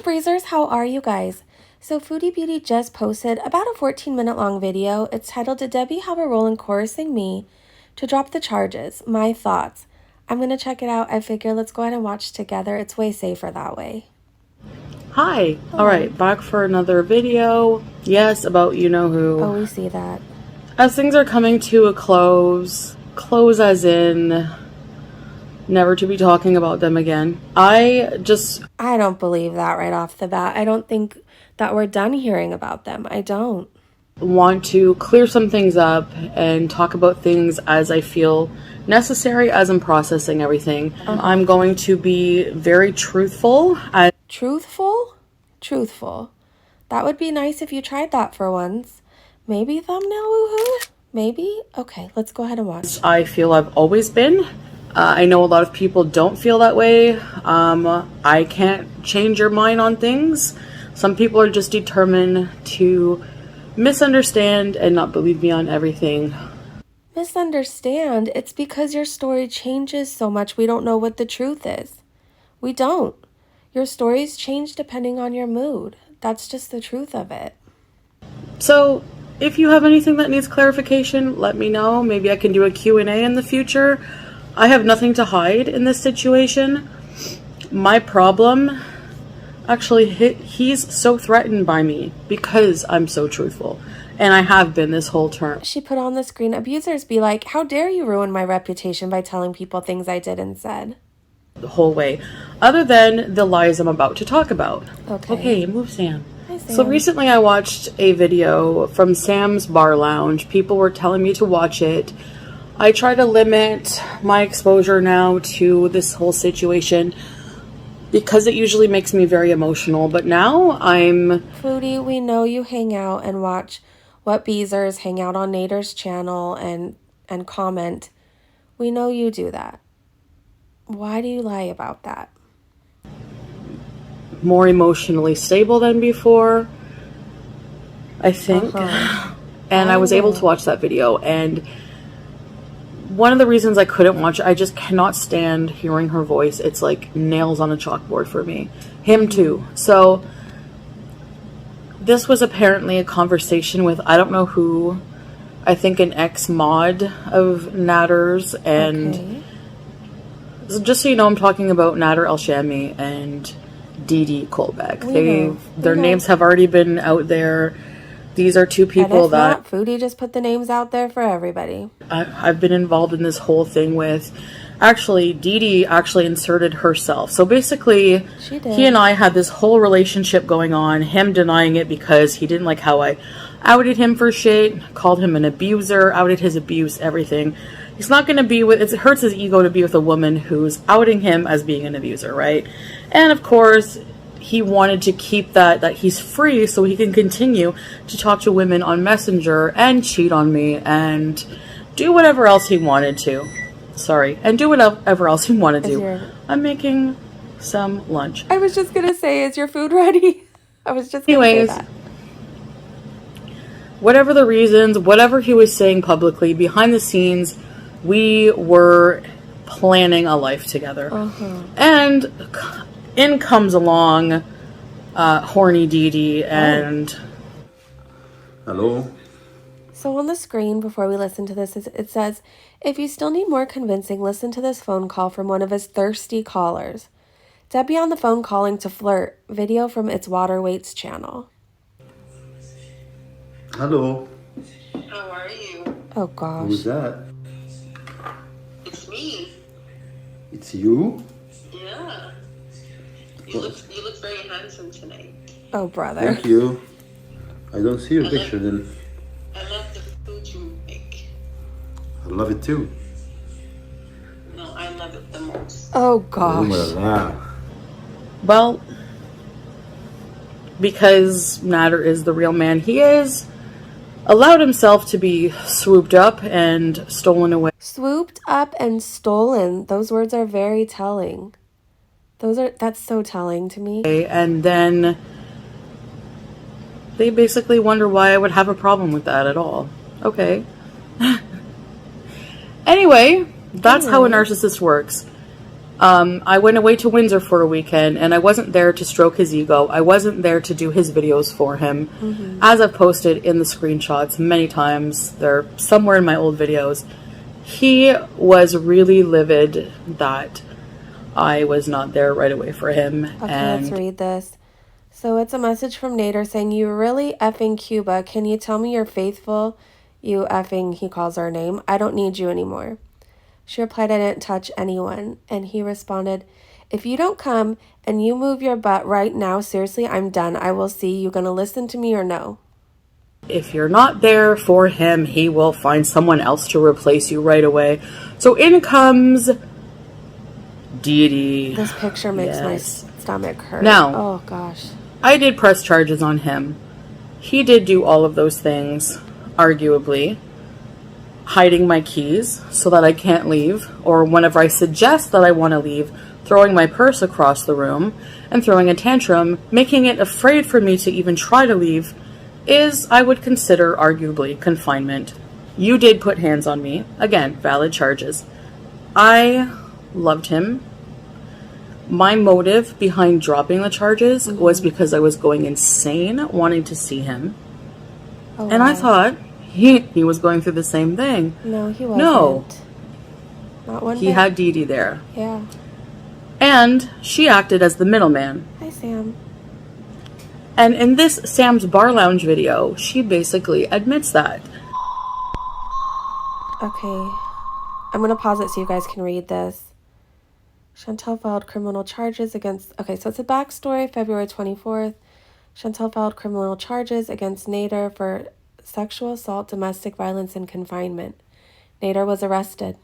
Breezers, how are you guys? So Foodie Beauty just posted about a 14-minute long video. It's titled, Did Debbie Have a Role in Coercing Me to Drop the Charges? My Thoughts. I'm going to check it out. I figure let's go ahead and watch together. It's way safer that way. Hi. Hello. All right, back for another video. Yes, about you-know-who. Oh, we see that. As things are coming to a close as in never to be talking about them again. I don't believe that right off the bat. I don't think that we're done hearing about them. I don't. Want to clear some things up and talk about things as I feel necessary as I'm processing everything. I'm going to be very truthful. Truthful? Truthful. That would be nice if you tried that for once. Maybe thumbnail woohoo? Maybe? Okay, let's go ahead and watch. I feel I've always been. I know a lot of people don't feel that way. I can't change your mind on things. Some people are just determined to misunderstand and not believe me on everything. Misunderstand? It's because your story changes so much we don't know what the truth is. We don't. Your stories change depending on your mood. That's just the truth of it. So, if you have anything that needs clarification, let me know. Maybe I can do a Q&A in the future. I have nothing to hide in this situation. My problem, actually, he's so threatened by me because I'm so truthful. And I have been this whole term. She put on the screen, abusers be like, how dare you ruin my reputation by telling people things I did and said. The whole way. Other than the lies I'm about to talk about. Okay, move Sam. Hi, Sam. So recently I watched a video from Sam's Bar Lounge. People were telling me to watch it. I try to limit my exposure now to this whole situation because it usually makes me very emotional. But now I'm... Foodie, we know you hang out and watch What Beezers, hang out on Nader's channel and comment. We know you do that. Why do you lie about that? More emotionally stable than before, I think. And I was able to watch that video, and one of the reasons I couldn't watch it, I just cannot stand hearing her voice. It's like nails on a chalkboard for me. Him too. So this was apparently a conversation with, I don't know who, I think an ex-mod of Nader's, and just so you know, I'm talking about Nader Elshamy and DeeDee Colbeck. Their names have already been out there. These are two people that... not, Foodie just put the names out there for everybody. I've been involved in this whole thing with... Actually, DeeDee actually inserted herself. So basically, he and I had this whole relationship going on. Him denying it because he didn't like how I outed him for shit, called him an abuser, outed his abuse, everything. He's not going to be with... It hurts his ego to be with a woman who's outing him as being an abuser, right? And of course, he wanted to keep that he's free so he can continue to talk to women on Messenger and cheat on me and do whatever else he wanted to. Sorry. And do whatever else he wanted to. I'm making some lunch. I was just going to say, is your food ready? I was just going to say that. Whatever the reasons, whatever he was saying publicly, behind the scenes, we were planning a life together. And in comes along horny DeeDee and... Hello? So on the screen, before we listen to this, it says, if you still need more convincing, listen to this phone call from one of his thirsty callers. Debbie on the phone calling to flirt. Video from It's Water Weights channel. Hello. How are you? Oh gosh. Who's that? It's me. It's you? Yeah. You look very handsome tonight. Oh, brother. Thank you. I don't see your picture then. I love the food you make. I love it too. No, I love it the most. Oh gosh. Well, because Nader is the real man he is, allowed himself to be swooped up and stolen away. Swooped up and stolen. Those words are very telling. That's so telling to me. And then they basically wonder why I would have a problem with that at all. Okay. Anyway, that's how a narcissist works. I went away to Windsor for a weekend, and I wasn't there to stroke his ego. I wasn't there to do his videos for him. As I've posted in the screenshots many times, they're somewhere in my old videos. He was really livid that I was not there right away for him. Okay, let's read this. So it's a message from Nader saying, "You really effing Cuba. Can you tell me you're faithful? You effing," he calls her name. "I don't need you anymore." She replied, "I didn't touch anyone." And he responded, "If you don't come and you move your butt right now, seriously, I'm done. I will see. You gonna listen to me or no?" If you're not there for him, he will find someone else to replace you right away. So in comes DeeDee. This picture makes my stomach hurt. Now, oh gosh. I did press charges on him. He did do all of those things, arguably. Hiding my keys so that I can't leave, or whenever I suggest that I want to leave, throwing my purse across the room and throwing a tantrum, making it afraid for me to even try to leave, is, I would consider, arguably, confinement. You did put hands on me. Again, valid charges. I loved him. My motive behind dropping the charges was because I was going insane wanting to see him. Oh, and I thought he was going through the same thing. No, he wasn't. No. Not one He bit. had DeeDee there. Yeah. And she acted as the middleman. Hi, Sam. And in this Sam's Bar Lounge video, she basically admits that. Okay. I'm going to pause it so you guys can read this. Chantal filed criminal charges against... Okay, so it's a backstory. February 24th. Chantal filed criminal charges against Nader for sexual assault, domestic violence, and confinement. Nader was arrested.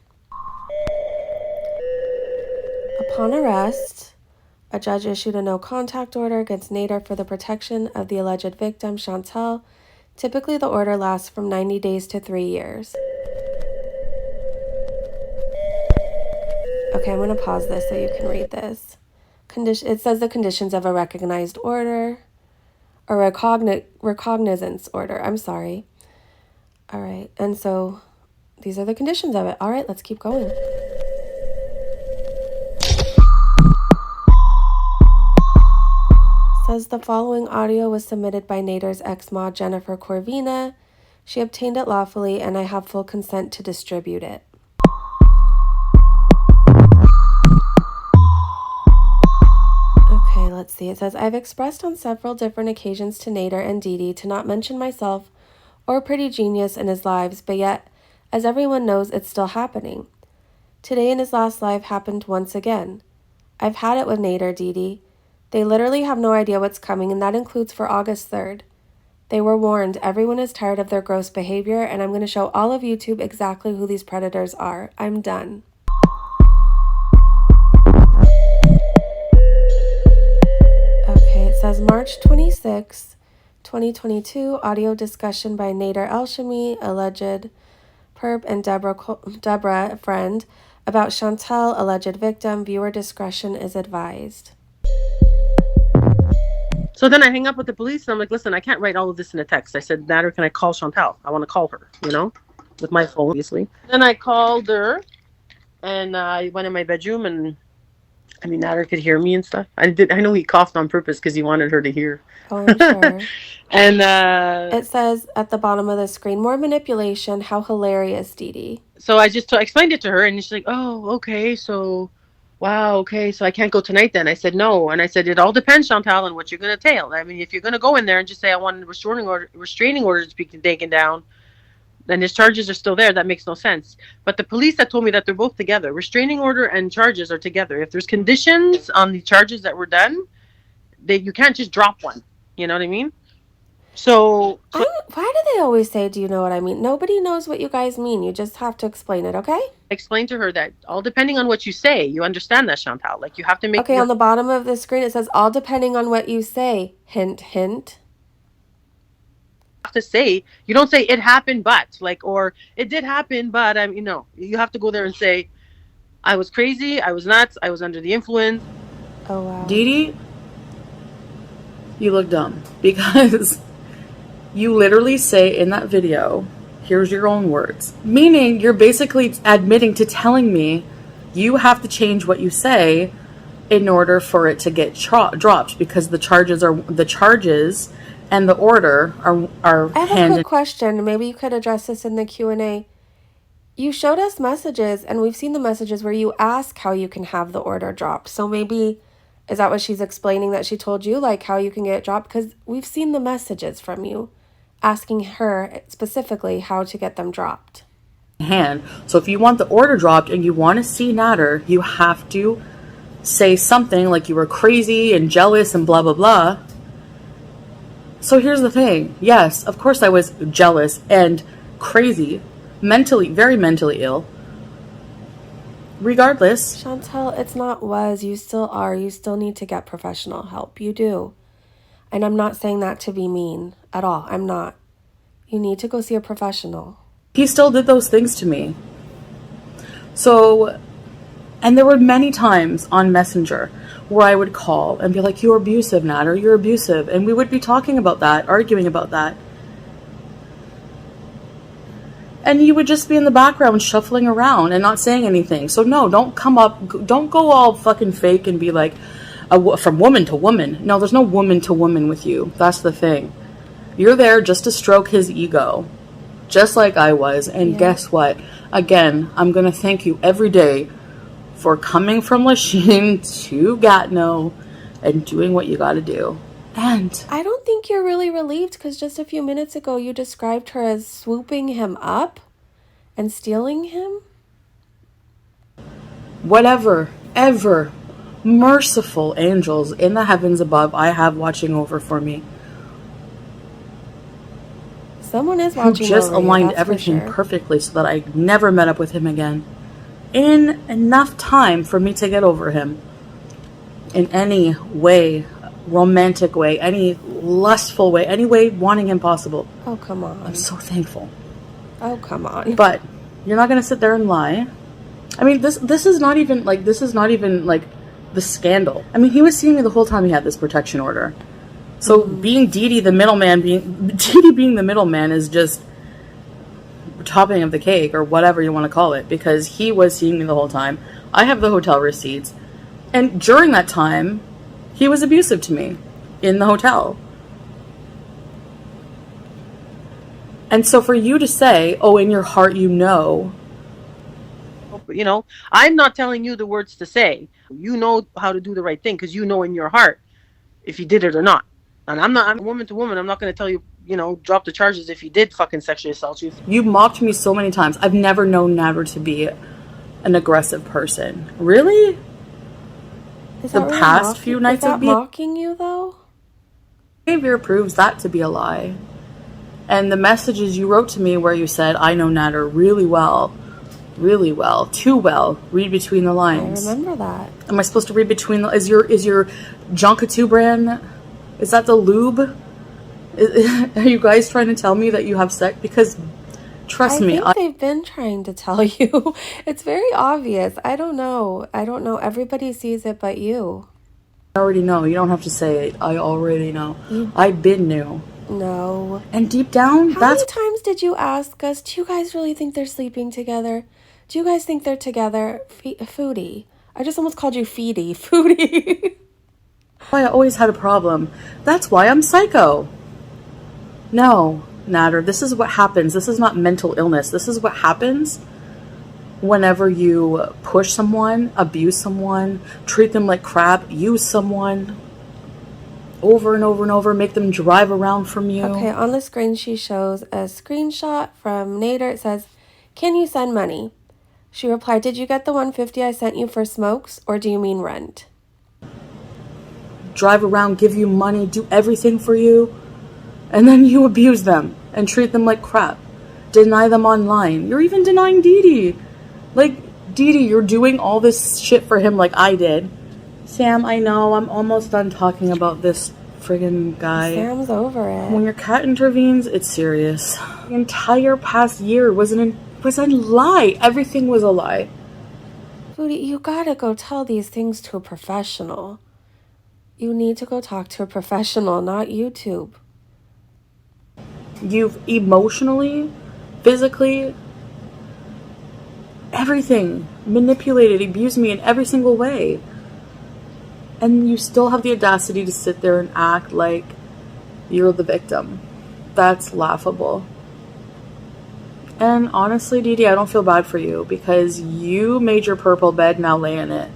Upon arrest, a judge issued a no-contact order against Nader for the protection of the alleged victim, Chantal. Typically, the order lasts from 90 days to 3 years. Okay, I'm going to pause this so you can read this. It says the conditions of a recognized order, or recognizance order. I'm sorry. All right, and so these are the conditions of it. All right, let's keep going. Says the following audio was submitted by Nader's ex-mod Jennifer Corvina. She obtained it lawfully, and I have full consent to distribute it. Okay, let's see. It says, "I've expressed on several different occasions to Nader and DeeDee to not mention myself or Pretty Genius in his lives, but yet, as everyone knows, it's still happening. Today in his last live happened once again. I've had it with Nader, DeeDee. They literally have no idea what's coming, and that includes for August 3rd. They were warned. Everyone is tired of their gross behavior, and I'm going to show all of YouTube exactly who these predators are. I'm done." Okay, it says March 26, 2022, audio discussion by Nader Elshamy, alleged perp, and Deborah, friend, about Chantal, alleged victim. Viewer discretion is advised. So then I hang up with the police, and I'm like, "Listen, I can't write all of this in a text." I said, "Nader, can I call Chantal? I want to call her, with my phone, obviously." Then I called her, and I went in my bedroom, and Nader could hear me and stuff. I know he coughed on purpose because he wanted her to hear. Oh, I'm sure. And it says at the bottom of the screen, "More manipulation. How hilarious, DeeDee." So I just explained it to her, and she's like, "Oh, okay, so... wow, okay, so I can't go tonight then." I said, "No." And I said, "It all depends, Chantal, on what you're going to tell. If you're going to go in there and just say, I want a restraining order to be taken down, then his charges are still there. That makes no sense." But the police that told me that they're both together. Restraining order and charges are together. If there's conditions on the charges that were done, you can't just drop one. You know what I mean? So why do they always say, "Do you know what I mean?" Nobody knows what you guys mean. You just have to explain it, okay? Explain to her that all depending on what you say, you understand that, Chantal. Like, you have to make... Okay, on the bottom of the screen, it says, "All depending on what you say." Hint, hint. You have to say, you don't say, "It happened, but," or "It did happen, but," you have to go there and say, "I was crazy, I was nuts, I was under the influence." Oh, wow. DeeDee, you look dumb, because you literally say in that video, here's your own words, meaning you're basically admitting to telling me You have to change what you say in order for it to get dropped, because the charges and the order are I have a quick question. Maybe you could address this in the Q&A. You showed us messages, and we've seen the messages where you ask how you can have the order dropped. So maybe, is that what she's explaining that she told you, like how you can get it dropped? Because we've seen the messages from you asking her specifically how to get them dropped. Hand. So if you want the order dropped and you want to see Nader, you have to say something like you were crazy and jealous and blah, blah, blah. So here's the thing. Yes, of course I was jealous and crazy, very mentally ill. Regardless. Chantel, it's not was. You still are. You still need to get professional help. You do. And I'm not saying that to be mean at all. I'm not. You need to go see a professional. He still did those things to me. So, and there were many times on Messenger where I would call and be like, you're abusive, Nader, you're abusive. And we would be talking about that, arguing about that. And you would just be in the background shuffling around and not saying anything. So no, don't go all fucking fake and be like, from woman to woman. No, there's no woman to woman with you. That's the thing. You're there just to stroke his ego. Just like I was. And guess what? Again, I'm going to thank you every day for coming from Lachine to Gatineau and doing what you got to do. And I don't think you're really relieved, because just a few minutes ago you described her as swooping him up and stealing him. Whatever, ever, merciful angels in the heavens above I have watching over for me. Someone is watching over you, just aligned that's everything for sure. perfectly so that I never met up with him again. In enough time for me to get over him. In any way, romantic way, any lustful way, any way wanting him possible. Oh, come on. I'm so thankful. Oh, come on. But you're not going to sit there and lie. I mean, this is not even like the scandal. I mean, he was seeing me the whole time he had this protection order. So being DeeDee the middleman, being the middleman is just topping of the cake, or whatever you want to call it, because he was seeing me the whole time. I have the hotel receipts. And during that time, he was abusive to me in the hotel. And so for you to say, oh, in your heart, you know. You know, I'm not telling you the words to say. You know how to do the right thing, because you know in your heart if you did it or not. And I'm woman to woman. I'm not going to tell you, drop the charges if you did fucking sexually assault you. You mocked me so many times. I've never known Nader to be an aggressive person. Really? The past few nights of being mocking you, though? behavior proves that to be a lie. And the messages you wrote to me where you said, I know Nader really well, too well, read between the lines. I remember that. Am I supposed to read between the... Is your Jonkatu brand, is that the lube? Are you guys trying to tell me that you have sex? Because trust me, I think they've been trying to tell you. It's very obvious. I don't know. Everybody sees it but you. I already know. You don't have to say it. I already know. I've been new. No. And deep down, How many times did you ask us, do you guys really think they're sleeping together? Do you guys think they're together? Foodie. I just almost called you Feedy. Foodie. I always had a problem. That's why I'm psycho. No, Nader, this is what happens. This is not mental illness. This is what happens whenever you push someone, abuse someone, treat them like crap, use someone over and over and over, make them drive around from you. Okay, on the screen she shows a screenshot from Nader. It says, can you send money? She replied, did you get the $150 I sent you for smokes, or do you mean rent? Drive around, give you money, do everything for you, and then you abuse them and treat them like crap. Deny them online. You're even denying DeeDee. Like, DeeDee, you're doing all this shit for him like I did. Sam, I know, I'm almost done talking about this friggin' guy. Sam's over it. When your cat intervenes, it's serious. The entire past year was a lie. Everything was a lie. Foodie, you gotta go tell these things to a professional. You need to go talk to a professional, not YouTube. You've emotionally, physically everything, manipulated, abused me in every single way. And you still have the audacity to sit there and act like you're the victim. That's laughable. And honestly, DeeDee, I don't feel bad for you because you made your purple bed, now lay in it.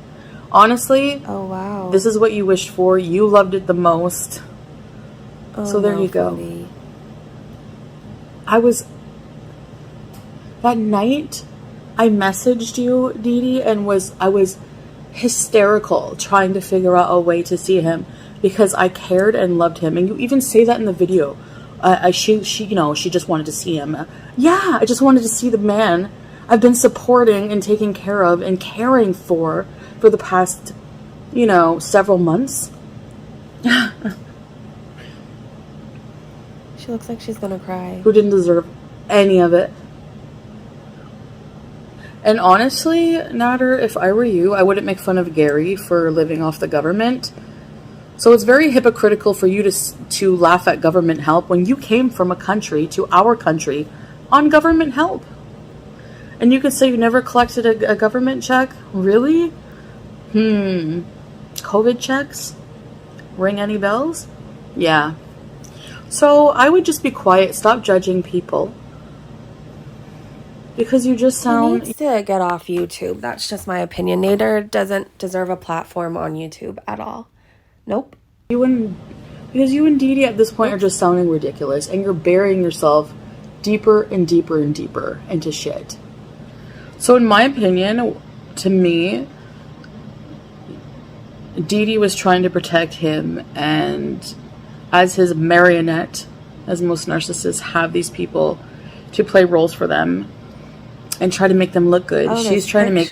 Honestly, oh wow, this is what you wished for. You loved it the most. Oh, so there no, you go. Foodie. That night, I messaged you, DeeDee, and I was hysterical trying to figure out a way to see him because I cared and loved him. And you even say that in the video. She just wanted to see him. Yeah, I just wanted to see the man I've been supporting and taking care of and caring for the past, several months. She looks like she's gonna cry. Who didn't deserve any of it. And honestly, Nader, if I were you, I wouldn't make fun of Gary for living off the government. So it's very hypocritical for you to laugh at government help when you came from a country to our country on government help. And you could say you never collected a government check? Really? COVID checks? Ring any bells? Yeah. So I would just be quiet, stop judging people. Because you just sound... He needs to get off YouTube. That's just my opinion. Nader doesn't deserve a platform on YouTube at all. Nope. Because you and DeeDee at this point are just sounding ridiculous, and you're burying yourself deeper and deeper and deeper into shit. So in my opinion, to me, DeeDee was trying to protect him, and as his marionette, as most narcissists have these people to play roles for them and try to make them look good. Oh, She's trying to make...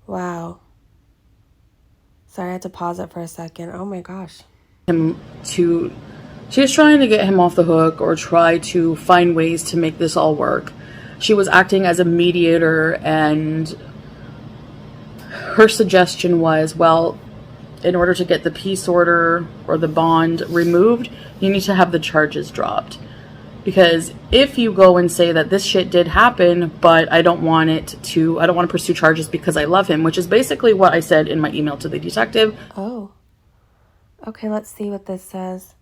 Wow. Sorry, I had to pause it for a second. Oh my gosh. She was trying to get him off the hook or try to find ways to make this all work. She was acting as a mediator, and her suggestion was, well, in order to get the peace order or the bond removed, you need to have the charges dropped. Because if you go and say that this shit did happen, but I don't want to pursue charges because I love him, which is basically what I said in my email to the detective. Oh. Okay, let's see what this says.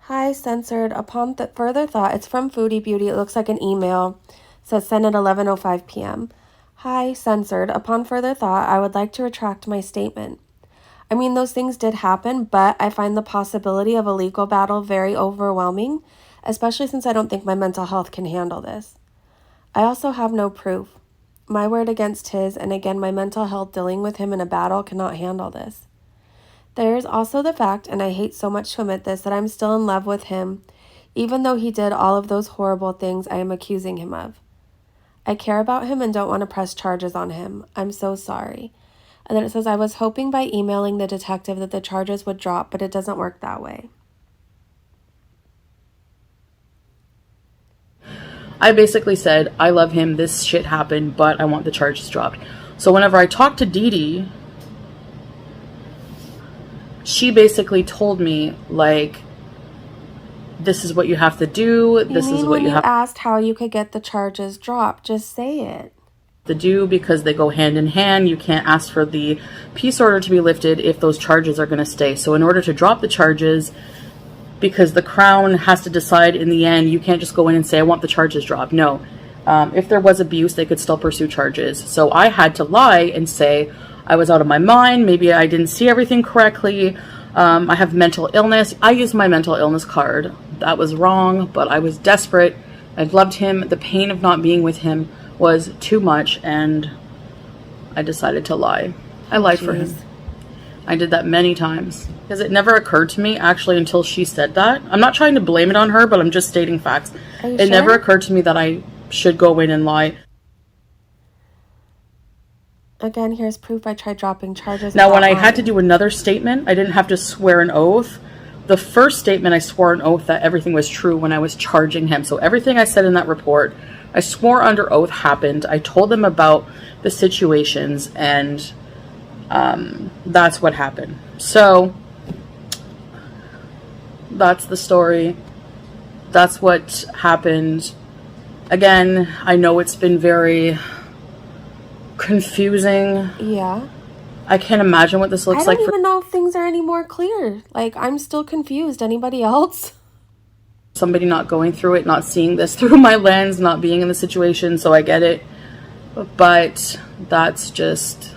Hi, censored. Upon further thought, it's from Foodie Beauty. It looks like an email. It says send at 11:05 p.m. Hi, censored. Upon further thought, I would like to retract my statement. I mean, those things did happen, but I find the possibility of a legal battle very overwhelming, especially since I don't think my mental health can handle this. I also have no proof. My word against his, and again, my mental health dealing with him in a battle cannot handle this. There is also the fact, and I hate so much to admit this, that I'm still in love with him, even though he did all of those horrible things I am accusing him of. I care about him and don't want to press charges on him. I'm so sorry. And then it says, I was hoping by emailing the detective that the charges would drop, but it doesn't work that way. I basically said, I love him, this shit happened, but I want the charges dropped. So whenever I talked to DeeDee, she basically told me, like, this is what you have to do. This is what you have asked how you could get the charges dropped. Just say it. To do, because they go hand in hand. You can't ask for the peace order to be lifted if those charges are going to stay. So in order to drop the charges, because the Crown has to decide in the end, you can't just go in and say, I want the charges dropped. No. If there was abuse, they could still pursue charges. So I had to lie and say, I was out of my mind. Maybe I didn't see everything correctly. I have mental illness. I used my mental illness card. That was wrong, but I was desperate. I loved him. The pain of not being with him was too much, and I decided to lie. I lied for him. I did that many times because it never occurred to me actually until she said that. I'm not trying to blame it on her, but I'm just stating facts. It never occurred to me that I should go in and lie. Again, here's proof I tried dropping charges. Now, when I had to do another statement, I didn't have to swear an oath. The first statement, I swore an oath that everything was true when I was charging him. So everything I said in that report, I swore under oath happened. I told them about the situations, and that's what happened. So that's the story. That's what happened. Again, I know it's been very confusing. Yeah. I can't imagine what this looks like. I don't even know if things are any more clear. Like, I'm still confused. Anybody else? Somebody not going through it, not seeing this through my lens, not being in the situation, so I get it. But that's just,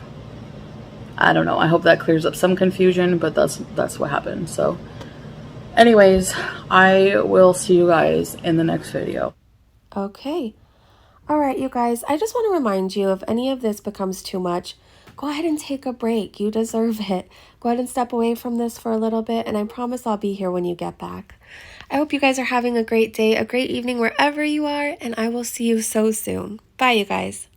I don't know. I hope that clears up some confusion, but that's what happened. So anyways, I will see you guys in the next video. Okay. All right, you guys, I just want to remind you, if any of this becomes too much, go ahead and take a break. You deserve it. Go ahead and step away from this for a little bit, and I promise I'll be here when you get back. I hope you guys are having a great day, a great evening wherever you are, and I will see you so soon. Bye, you guys.